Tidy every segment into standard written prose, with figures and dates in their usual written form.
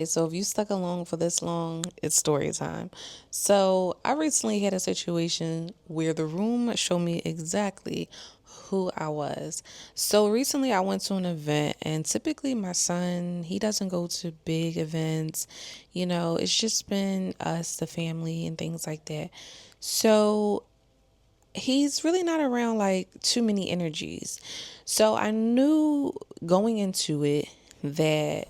So if you stuck along for this long, it's story time. So I recently had a situation where the room showed me exactly who I was. So recently I went to an event, and typically my son, he doesn't go to big events. It's just been us, the family and things like that. So he's really not around like too many energies. So I knew going into it that,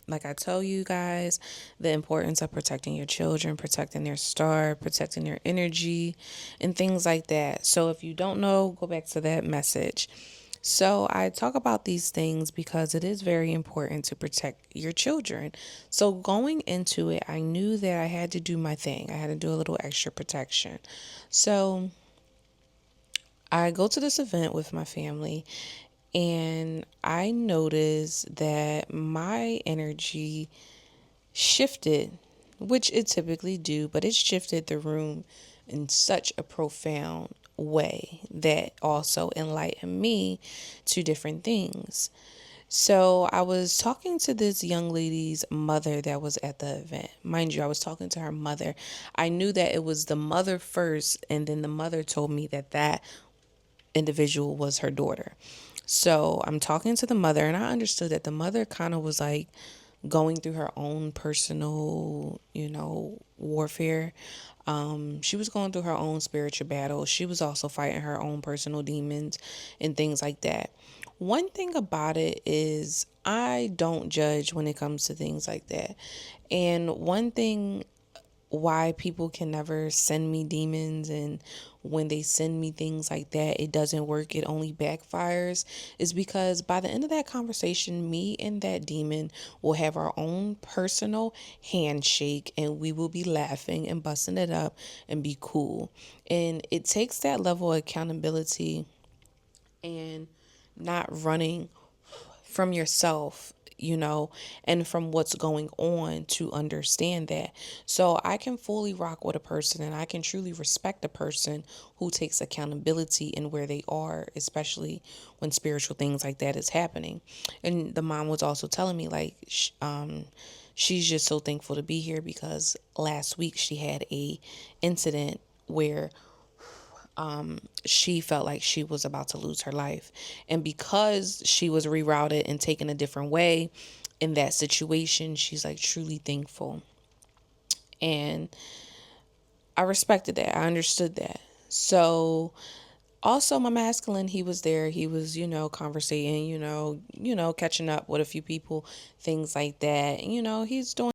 like I tell you guys, the importance of protecting your children, protecting their star, protecting their energy, and things like that. So if you don't know, go back to that message. So I talk about these things because it is very important to protect your children. So going into it, I knew that I had to do my thing. I had to do a little extra protection. So I go to this event with my family, and I noticed that my energy shifted, which it typically do, but it shifted the room in such a profound way that also enlightened me to different things. So I was talking to this young lady's mother that was at the event. Mind you, I was talking to her mother. I knew that it was the mother first, and then the mother told me that individual was her daughter. So I'm talking to the mother, and I understood that the mother kind of was like going through her own personal, warfare. She was going through her own spiritual battle. She was also fighting her own personal demons and things like that. One thing about it is I don't judge when it comes to things like that. And one thing why people can never send me demons, and when they send me things like that it doesn't work, it only backfires, is because by the end of that conversation, me and that demon will have our own personal handshake, and we will be laughing and busting it up and be cool. And it takes that level of accountability and not running from yourself, and from what's going on to understand that. So I can fully rock with a person, and I can truly respect a person who takes accountability in where they are, especially when spiritual things like that is happening. And the mom was also telling me like she's just so thankful to be here because last week she had a incident where she felt like she was about to lose her life. And because she was rerouted and taken a different way in that situation, she's like truly thankful. And I respected that. I understood that. So also my masculine, he was there. He was, conversating, catching up with a few people, things like that. And, he's doing